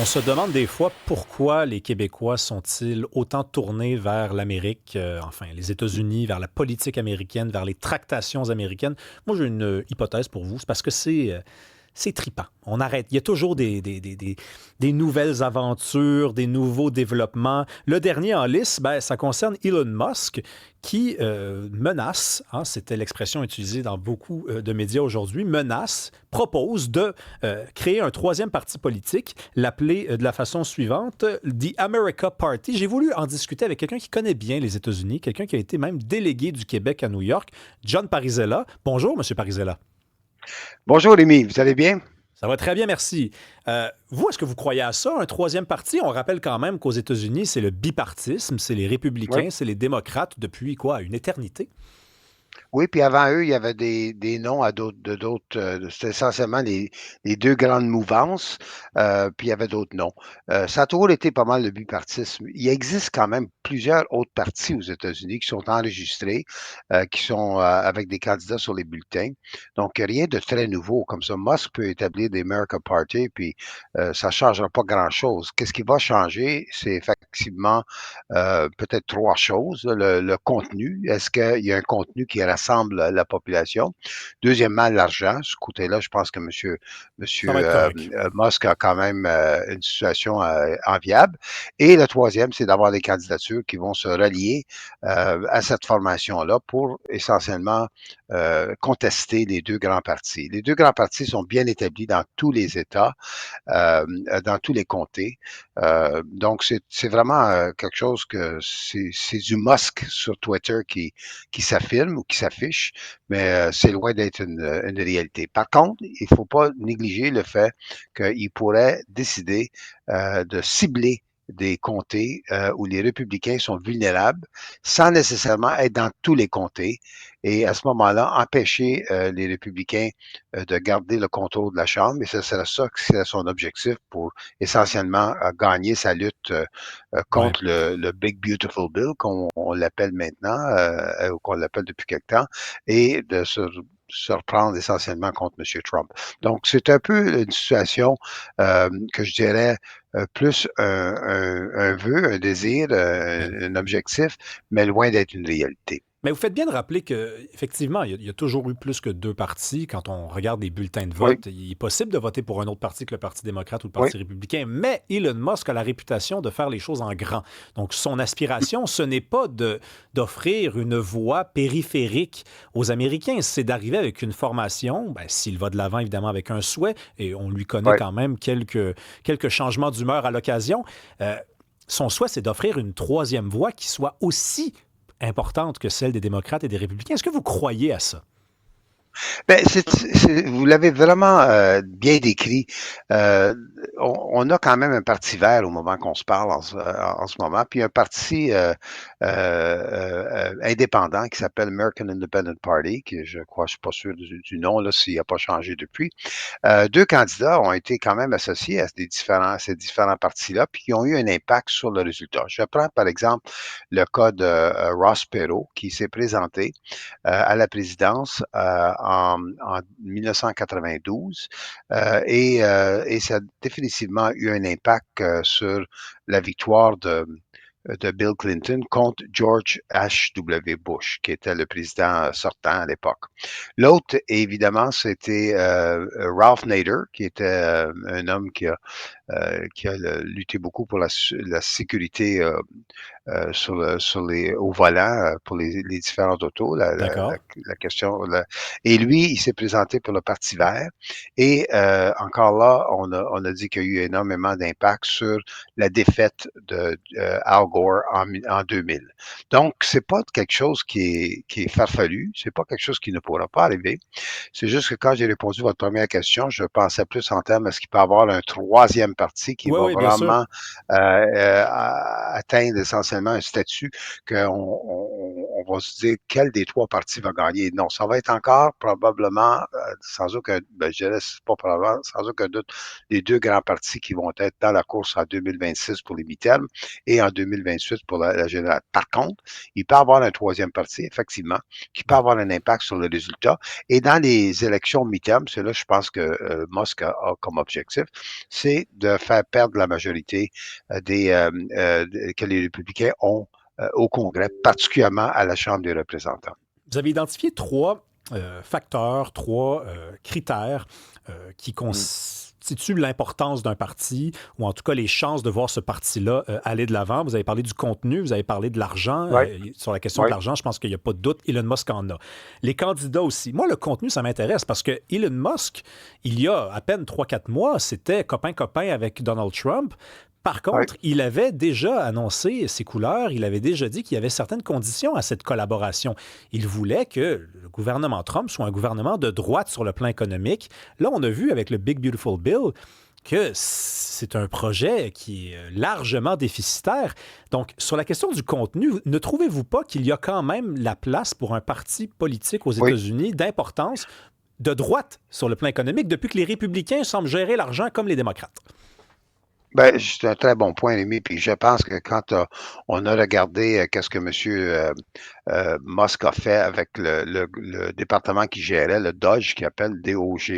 On se demande des fois pourquoi les Québécois sont-ils autant tournés vers l'Amérique, enfin les États-Unis, vers la politique américaine, vers les tractations américaines. Moi, j'ai une hypothèse pour vous, c'est parce que c'est tripant. On arrête. Il y a toujours des nouvelles aventures, des nouveaux développements. Le dernier en liste, ben, ça concerne Elon Musk qui menace, hein, c'était l'expression utilisée dans beaucoup de médias aujourd'hui, menace, propose de créer un troisième parti politique, l'appeler de la façon suivante, The America Party. J'ai voulu en discuter avec quelqu'un qui connaît bien les États-Unis, quelqu'un qui a été même délégué du Québec à New York, John Parizella. Bonjour, Monsieur Parizella. Bonjour Rémi, vous allez bien? Ça va très bien, merci. Vous, est-ce que vous croyez à ça, un troisième parti? On rappelle quand même qu'aux États-Unis, c'est le bipartisme, c'est les Oui. républicains, c'est les démocrates depuis quoi, une éternité? Oui, puis avant eux, il y avait des noms à d'autres, c'était essentiellement les deux grandes mouvances, puis il y avait d'autres noms. Ça a toujours été pas mal le bipartisme. Il existe quand même plusieurs autres partis aux États-Unis qui sont enregistrés, qui sont avec des candidats sur les bulletins. Donc, rien de très nouveau. Comme ça, Musk peut établir des America Party, puis ça ne changera pas grand-chose. Qu'est-ce qui va changer? C'est effectivement peut-être trois choses. Le contenu, est-ce qu'il y a un contenu qui rassemble la population? Deuxièmement, l'argent. Ce côté-là, je pense que Ça va monsieur être correct. Musk a quand même une situation enviable. Et le troisième, c'est d'avoir des candidatures qui vont se relier à cette formation-là pour essentiellement contester les deux grands partis. Les deux grands partis sont bien établis dans tous les États, dans tous les comtés. Donc, c'est vraiment quelque chose que c'est du Musk sur Twitter qui s'affirme ou qui s'affiche, mais c'est loin d'être une réalité. Par contre, il ne faut pas négliger le fait qu'il pourrait décider de cibler des comtés où les républicains sont vulnérables sans nécessairement être dans tous les comtés et à ce moment-là, empêcher les républicains de garder le contrôle de la Chambre et ce serait ça qui serait son objectif pour essentiellement gagner sa lutte Ouais. contre le Big Beautiful Bill, comme on l'appelle maintenant, ou qu'on l'appelle depuis quelque temps, et de se reprendre essentiellement contre M. Trump. Donc, c'est un peu une situation que je dirais plus un vœu, un désir, Ouais. un objectif, mais loin d'être une réalité. Mais vous faites bien de rappeler qu'effectivement, il y a toujours eu plus que deux partis. Quand on regarde les bulletins de Oui, vote, il est possible de voter pour un autre parti que le Parti démocrate ou le oui, Parti républicain. Mais Elon Musk a la réputation de faire les choses en grand. Donc, son aspiration, ce n'est pas d'offrir une voie périphérique aux Américains, c'est d'arriver avec une formation, ben, s'il va de l'avant, évidemment, avec un souhait, et on lui connaît oui. quand même quelques changements d'humeur à l'occasion. Euh, Son souhait, c'est d'offrir une troisième voie qui soit aussi importante que celle des démocrates et des républicains. Est-ce que vous croyez à ça? Ben, vous l'avez vraiment bien décrit. Euh, on a quand même un parti vert au moment qu'on se parle en ce moment, puis un parti indépendant qui s'appelle American Independent Party, qui je crois, je suis pas sûr du nom, là, s'il n'a pas changé depuis. Deux candidats ont été quand même associés à ces différents partis-là, puis qui ont eu un impact sur le résultat. Je prends par exemple le cas de Ross Perot, qui s'est présenté à la présidence en 1992 et ça a définitivement eu un impact sur la victoire de Bill Clinton contre George H.W. Bush, qui était le président sortant à l'époque. L'autre, évidemment, c'était Ralph Nader, qui était un homme qui a lutté beaucoup pour la sécurité au volant pour les différentes autos, D'accord. la question. Et lui, il s'est présenté pour le Parti vert. Et encore là, on a dit qu'il y a eu énormément d'impact sur la défaite de Al Gore en 2000. Donc, c'est pas quelque chose qui est farfelu, c'est pas quelque chose qui ne pourra pas arriver. C'est juste que quand j'ai répondu à votre première question, je pensais plus en termes est-ce qu'il peut y avoir un troisième parti qui Oui, va oui, bien sûr. vraiment atteindre essentiellement un statut qu'on on va se dire quel des trois partis va gagner. Non, ça va être encore probablement, sans aucun, ben, je dirais pas probablement, sans aucun doute, les deux grands partis qui vont être dans la course en 2026 pour les mi-termes et en 2028 pour la générale. Par contre, il peut y avoir un troisième parti, effectivement, qui peut Ouais. avoir un impact sur le résultat. Et dans les élections mi-termes, c'est là, je pense que Musk a comme objectif, c'est de faire perdre la majorité que les républicains ont au Congrès, particulièrement à la Chambre des représentants. Vous avez identifié trois facteurs, trois critères qui Mm. constituent l'importance d'un parti, ou en tout cas les chances de voir ce parti-là aller de l'avant. Vous avez parlé du contenu, vous avez parlé de l'argent. Oui, Sur la question de oui, l'argent, je pense qu'il n'y a pas de doute. Elon Musk en a. Les candidats aussi. Moi, le contenu, ça m'intéresse parce que Elon Musk, il y a à peine 3-4 mois, c'était copain-copain avec Donald Trump. Par oui. contre, il avait déjà annoncé ses couleurs, il avait déjà dit qu'il y avait certaines conditions à cette collaboration. Il voulait que le gouvernement Trump soit un gouvernement de droite sur le plan économique. Là, on a vu avec le Big Beautiful Bill que c'est un projet qui est largement déficitaire. Donc, sur la question du contenu, ne trouvez-vous pas qu'il y a quand même la place pour un parti politique aux Oui. États-Unis d'importance de droite sur le plan économique depuis que les républicains semblent gérer l'argent comme les démocrates? Ben, c'est un très bon point, Rémi. Puis je pense que quand on a regardé qu'est-ce que M. Musk a fait avec le département qui gérait, le Dodge, qui appelle DOGE,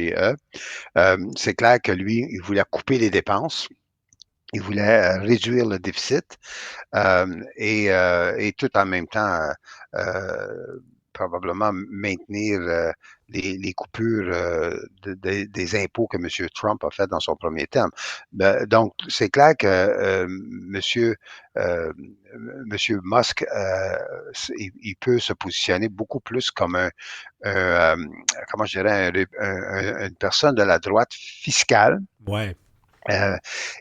c'est clair que lui, il voulait couper les dépenses. Il voulait réduire le déficit et tout en même temps probablement maintenir les coupures des impôts que M. Trump a fait dans son premier terme. Donc, c'est clair que euh, Monsieur Musk, il peut se positionner beaucoup plus comme comment je dirais, une personne de la droite fiscale. Ouais, Euh,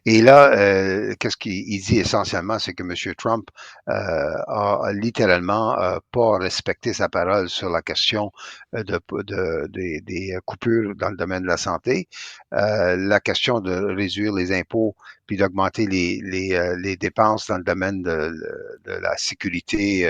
et là, qu'est-ce qu'il dit essentiellement, c'est que M. Trump a littéralement pas respecté sa parole sur la question des coupures dans le domaine de la santé, la question de réduire les impôts puis d'augmenter les dépenses dans le domaine de la sécurité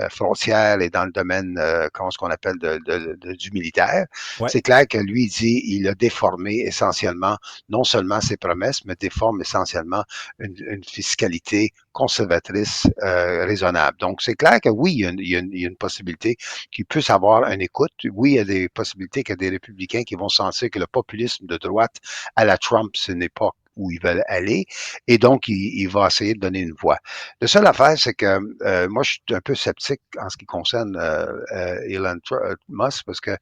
frontière et dans le domaine, comment ce qu'on appelle, du militaire. ouais. C'est clair que lui dit il a déformé essentiellement non seulement ses promesses, mais déforme essentiellement une fiscalité conservatrice raisonnable. Donc, c'est clair que oui, il y a une possibilité qu'il puisse avoir une écoute. Oui, il y a des possibilités qu'il y a des républicains qui vont sentir que le populisme de droite à la Trump, ce n'est pas où ils veulent aller, et donc il va essayer de donner une voix. La seule affaire, c'est que moi, je suis un peu sceptique en ce qui concerne Elon Musk, parce que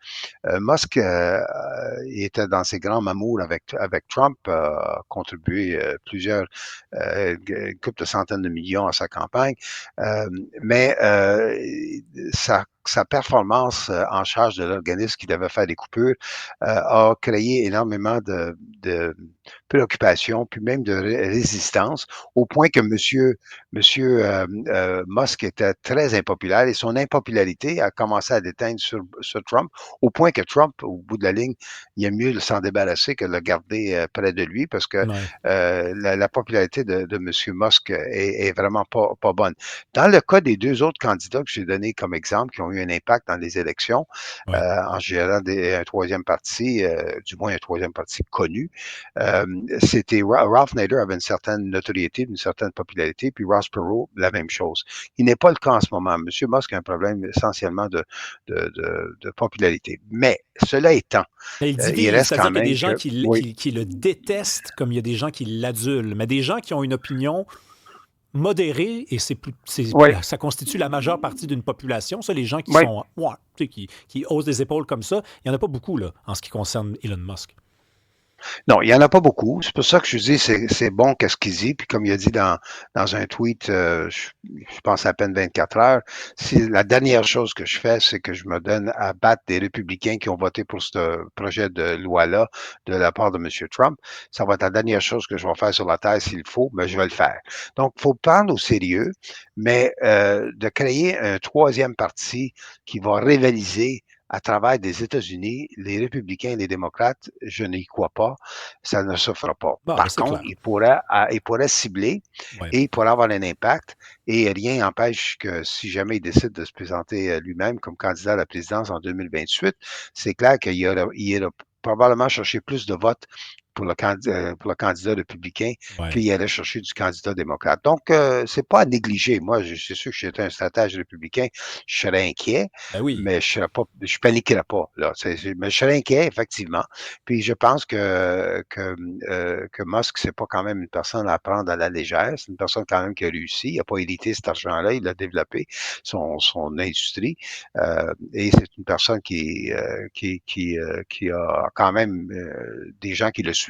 Musk, il était dans ses grands mamours avec Trump, a contribué plusieurs, une couple de centaines de millions à sa campagne, mais sa performance en charge de l'organisme qui devait faire des coupures a créé énormément de préoccupation, puis même de résistance, au point que Monsieur Musk était très impopulaire et son impopularité a commencé à déteindre sur Trump, au point que Trump, au bout de la ligne, il est mieux de s'en débarrasser que de le garder près de lui parce que Ouais. la popularité de M. Musk est vraiment pas bonne. Dans le cas des deux autres candidats que j'ai donnés comme exemple, qui ont eu un impact dans les élections, Ouais. en gérant un troisième parti, du moins un troisième parti connu, euh, c'était Ralph Nader avait une certaine notoriété, une certaine popularité, puis Ross Perot, la même chose. Il n'est pas le cas en ce moment. M. Musk a un problème essentiellement de popularité. Mais cela étant, Mais il il divise, reste c'est-à-dire quand qu'il y a des même gens que, qui, oui, qui le détestent comme il y a des gens qui l'adulent. Mais des gens qui ont une opinion modérée, et oui, ça constitue la majeure partie d'une population, ça, les gens qui oui. sont, ouais, tu sais, qui haussent des épaules comme ça, il n'y en a pas beaucoup là, en ce qui concerne Elon Musk. Non, il n'y en a pas beaucoup. C'est pour ça que je dis c'est bon qu'est-ce qu'il dit. Puis comme il a dit dans un tweet, je pense à peine 24 heures, si la dernière chose que je fais, c'est que je me donne à battre des républicains qui ont voté pour ce projet de loi-là de la part de M. Trump, ça va être la dernière chose que je vais faire sur la Terre s'il faut, mais je vais le faire. Donc, il faut prendre au sérieux, mais de créer un troisième parti qui va rivaliser à travers des États-Unis, les républicains et les démocrates, je n'y crois pas, ça ne se fera pas. Bon, ben Par c'est contre, clair. il pourrait cibler Ouais. et il pourrait avoir un impact et rien n'empêche que si jamais il décide de se présenter lui-même comme candidat à la présidence en 2028, c'est clair qu'il ira probablement chercher plus de votes pour le candidat républicain Ouais. qu'il allait chercher du candidat démocrate. Donc, c'est pas à négliger. Moi, c'est sûr que si j'étais un stratège républicain, je serais inquiet, Ben oui. mais je paniquerais pas. Là. Mais je serais inquiet, effectivement. Puis je pense que Musk, c'est pas quand même une personne à prendre à la légère. C'est une personne quand même qui a réussi. Il n'a pas hérité cet argent-là. Il a développé son industrie. Et c'est une personne qui a quand même des gens qui le suivent.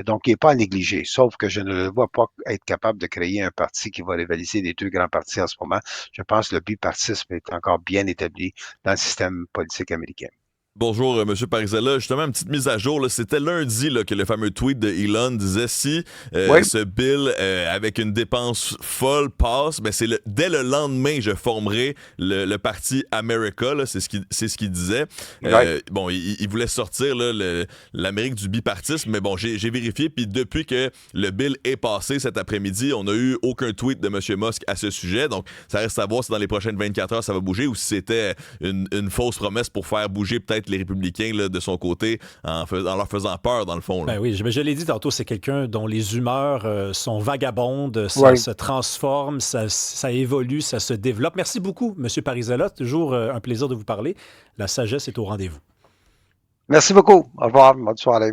Donc, il n'est pas à négliger. Sauf que je ne le vois pas être capable de créer un parti qui va rivaliser les deux grands partis en ce moment. Je pense que le bipartisme est encore bien établi dans le système politique américain. Bonjour, Monsieur Parizella. Justement, une petite mise à jour. Là. C'était lundi là, que le fameux tweet de Elon disait si Oui, ce bill avec une dépense folle passe, ben dès le lendemain, je formerai le parti America. Là, c'est ce qu'il disait. oui. Bon, il voulait sortir là, l'Amérique du bipartisme, mais bon, j'ai vérifié. Puis depuis que le bill est passé cet après-midi, on n'a eu aucun tweet de Monsieur Musk à ce sujet. Donc, ça reste à voir si dans les prochaines 24 heures, ça va bouger ou si c'était une fausse promesse pour faire bouger peut-être les républicains là, de son côté en leur faisant peur, dans le fond. Là. Ben oui, je l'ai dit tantôt, c'est quelqu'un dont les humeurs sont vagabondes, ça Oui. se transforme, ça évolue, ça se développe. Merci beaucoup, M. Parizella. Toujours un plaisir de vous parler. La sagesse est au rendez-vous. Merci beaucoup. Au revoir. Bonne soirée.